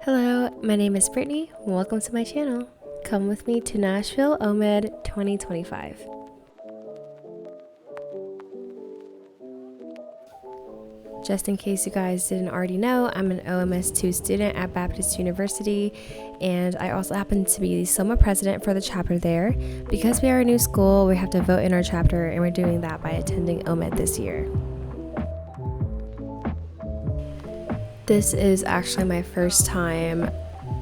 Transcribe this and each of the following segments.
Hello, my name is Brittany. Welcome to my channel. Come with me to Nashville OMED 2025. Just in case you guys didn't already know, I'm an OMS2 student at Baptist University, and I also happen to be the SOMA president for the chapter there. Because we are a new school, we have to vote in our chapter, and we're doing that by attending OMED this year. This is actually my first time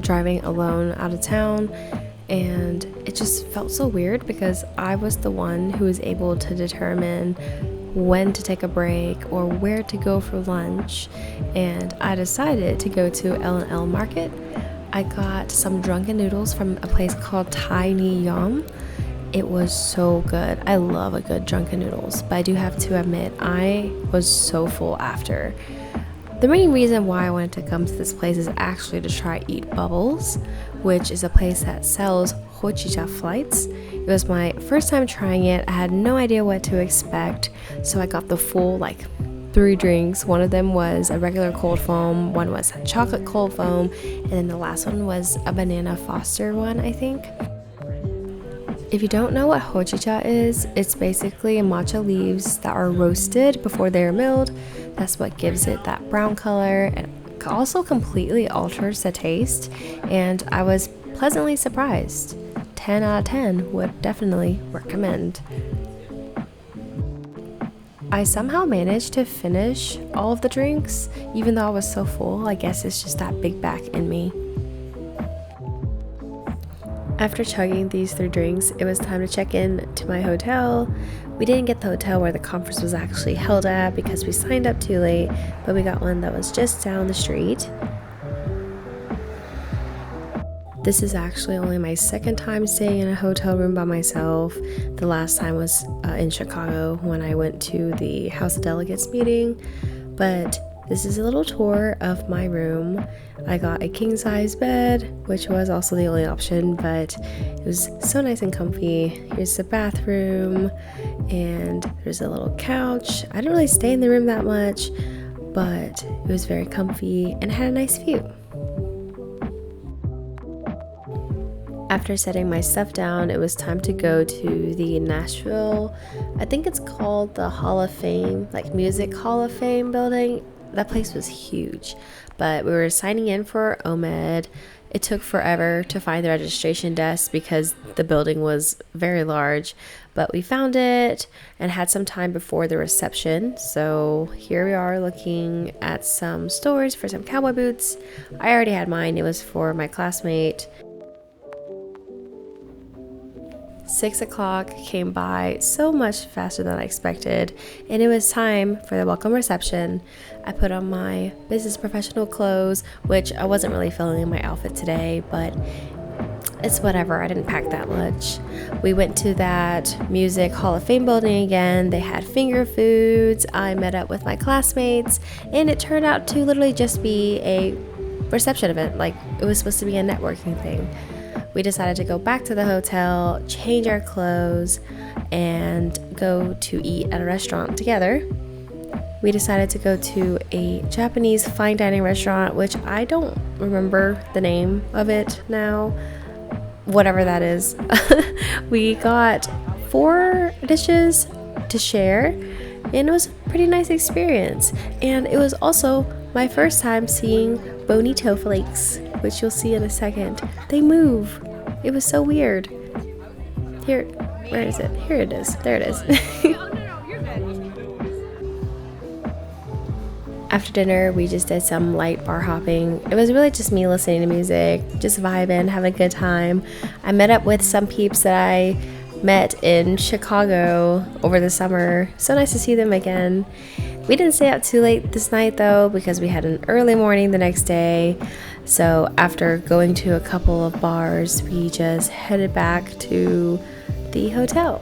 driving alone out of town, and it just felt so weird because I was the one who was able to determine when to take a break or where to go for lunch, and I decided to go to L&L Market. I got some drunken noodles from a place called Tiny Yum. It was so good. I love a good drunken noodles, but I do have to admit I was so full after. The main reason why I wanted to come to this place is actually to try Eat Bubbles, which is a place that sells hojicha flights. It was my first time trying it. I had no idea what to expect, so I got the full 3 drinks. One of them was a regular cold foam, one was a chocolate cold foam, and then the last one was a banana Foster one, I think. If you don't know what hojicha is, it's basically matcha leaves that are roasted before they're milled. That's what gives it that brown color, and also completely alters the taste, and I was pleasantly surprised. 10 out of 10 would definitely recommend. I somehow managed to finish all of the drinks, even though I was so full. I guess it's just that big back in me. After chugging these 3 drinks, it was time to check in to my hotel. We didn't get the hotel where the conference was actually held at because we signed up too late, but we got one that was just down the street. This is actually only my second time staying in a hotel room by myself. The last time was in Chicago when I went to the House of Delegates meeting, but this is a little tour of my room. I got a king-size bed, which was also the only option, but it was so nice and comfy. Here's the bathroom, and there's a little couch. I didn't really stay in the room that much, but it was very comfy and had a nice view. After setting my stuff down, it was time to go to the Nashville, I think it's called the Hall of Fame, Music Hall of Fame building. That place was huge, but we were signing in for OMED. It took forever to find the registration desk because the building was very large, but we found it and had some time before the reception. So here we are looking at some stores for some cowboy boots. I already had mine. It was for my classmate. 6 o'clock came by so much faster than I expected, and it was time for the welcome reception. I put on my business professional clothes, which I wasn't really feeling in my outfit today, but it's whatever. I didn't pack that much. We went to that Music Hall of Fame building again. They had finger foods. I met up with my classmates, and it turned out to literally just be a reception event. It was supposed to be a networking thing. We decided to go back to the hotel, change our clothes, and go to eat at a restaurant together. We decided to go to a Japanese fine dining restaurant, which I don't remember the name of it now, whatever that is. We got 4 dishes to share, and it was a pretty nice experience. And it was also my first time seeing bonito flakes, which you'll see in a second. They move. It was so weird. Here, where is it? Here it is. There it is. After dinner, we just did some light bar hopping. It was really just me listening to music, just vibing, having a good time. I met up with some peeps that I met in Chicago over the summer. So nice to see them again. We didn't stay out too late this night though because we had an early morning the next day. So after going to a couple of bars, we just headed back to the hotel.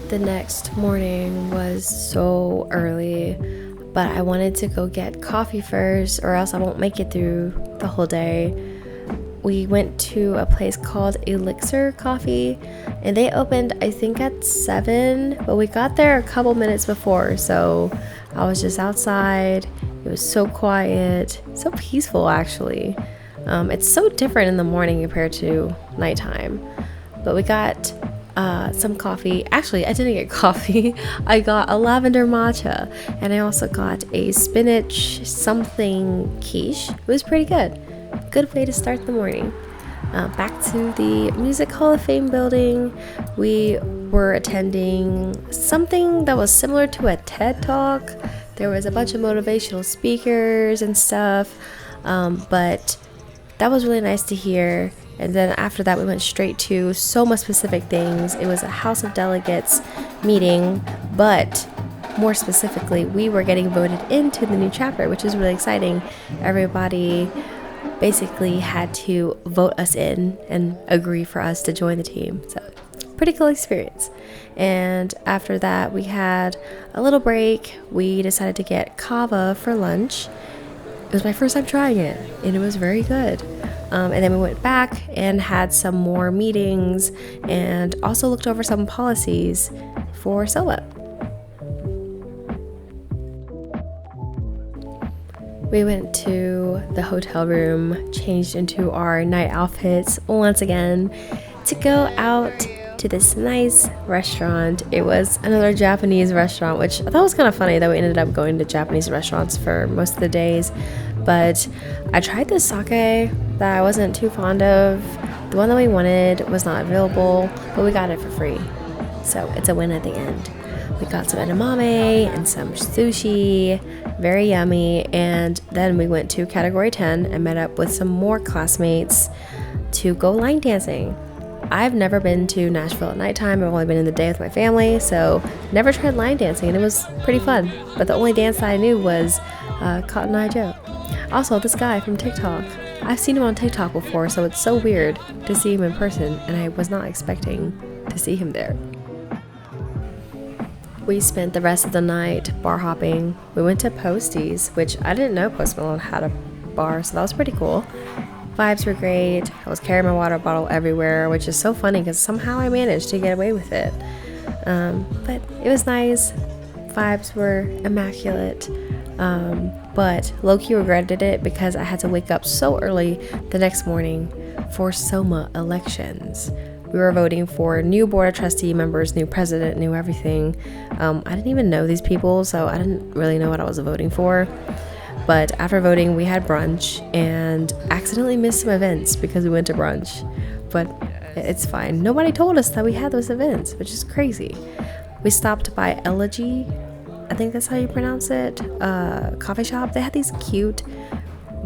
The next morning was so early, but I wanted to go get coffee first or else I won't make it through the whole day. we went to a place called Elixir Coffee, and they opened, I think, at 7, but we got there a couple minutes before, so I was just outside. It was so quiet, so peaceful actually. It's so different in the morning compared to nighttime. But we got some coffee. Actually, I didn't get coffee. I got a lavender matcha, and I also got a spinach something quiche. It was pretty good. Good way to start the morning. Back to the Music Hall of Fame building. We were attending something that was similar to a TED Talk. There was a bunch of motivational speakers and stuff, but that was really nice to hear. And then after that, we went straight to SOMA specific things. It was a House of Delegates meeting, but more specifically, we were getting voted into the new chapter, which is really exciting. Everybody basically had to vote us in and agree for us to join the team. So pretty cool experience. And after that, we had a little break. We decided to get kava for lunch. It was my first time trying it, and it was very good. And then we went back and had some more meetings and also looked over some policies for SOMA. We went to the hotel room, changed into our night outfits once again to go out to this nice restaurant. It was another Japanese restaurant, which I thought was kind of funny that we ended up going to Japanese restaurants for most of the days. But I tried this sake that I wasn't too fond of. The one that we wanted was not available, but we got it for free. So it's a win at the end. We got some edamame and some sushi, very yummy. And then we went to Category 10 and met up with some more classmates to go line dancing. I've never been to Nashville at nighttime. I've only been in the day with my family, so never tried line dancing, and it was pretty fun. But the only dance that I knew was Cotton Eye Joe. Also, this guy from TikTok, I've seen him on TikTok before, so it's so weird to see him in person, and I was not expecting to see him there. We spent the rest of the night bar hopping. We went to Posties, which I didn't know Post Malone had a bar, so that was pretty cool. Vibes were great. I was carrying my water bottle everywhere, which is so funny because somehow I managed to get away with it. But it was nice. Vibes were immaculate. But low-key regretted it because I had to wake up so early the next morning for SOMA elections. We were voting for new board of trustee members, new president, new everything. I didn't even know these people, so I didn't really know what I was voting for. But after voting, we had brunch and accidentally missed some events because we went to brunch. But it's fine. Nobody told us that we had those events, which is crazy. We stopped by Elegy, I think that's how you pronounce it, coffee shop. They had these cute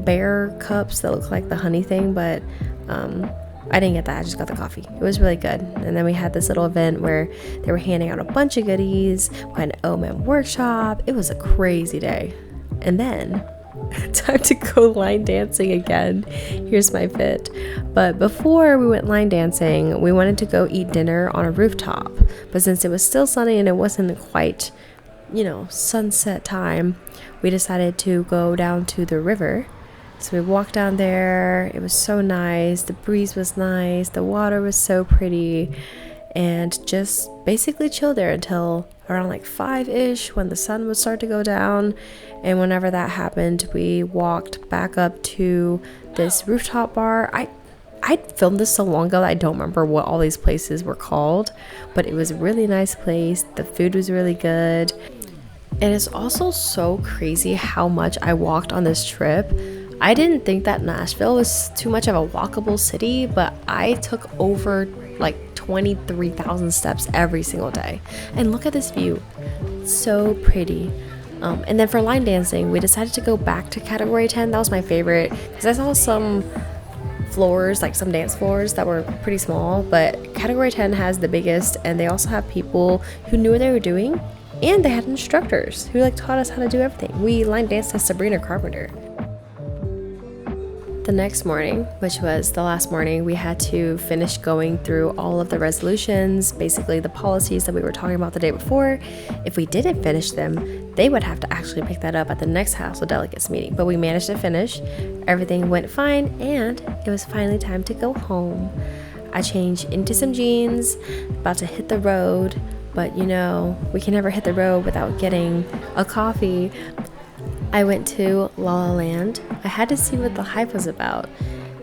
bear cups that look like the honey thing, but I didn't get that. I just got the coffee. It was really good. And then we had this little event where they were handing out a bunch of goodies. We had an OMED workshop. It was a crazy day. And then time to go line dancing again. Here's my fit. But before we went line dancing, we wanted to go eat dinner on a rooftop. But since it was still sunny and it wasn't quite, sunset time, we decided to go down to the river. So we walked down there. It was so nice. The breeze was nice. The water was so pretty. And just basically chilled there until around like 5-ish when the sun would start to go down. And whenever that happened, we walked back up to this rooftop bar. I filmed this so long ago that I don't remember what all these places were called, but it was a really nice place. The food was really good. And it's also so crazy how much I walked on this trip. I didn't think that Nashville was too much of a walkable city, but I took over like 23,000 steps every single day. And look at this view. So pretty. And then for line dancing, we decided to go back to Category 10. That was my favorite because I saw some floors, like some dance floors that were pretty small, but Category 10 has the biggest, and they also have people who knew what they were doing, and they had instructors who taught us how to do everything. We line danced to Sabrina Carpenter. The next morning, which was the last morning, we had to finish going through all of the resolutions, basically the policies that we were talking about the day before. If we didn't finish them, they would have to actually pick that up at the next House of Delegates meeting. But we managed to finish. Everything went fine, and it was finally time to go home. I changed into some jeans, about to hit the road, but you know, we can never hit the road without getting a coffee. I went to La La Land. I had to see what the hype was about.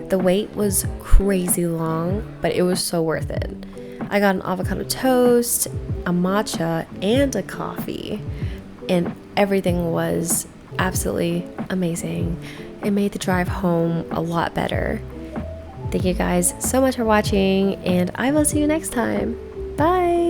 The wait was crazy long, but it was so worth it. I got an avocado toast, a matcha, and a coffee, and everything was absolutely amazing. It made the drive home a lot better. Thank you guys so much for watching, and I will see you next time. Bye!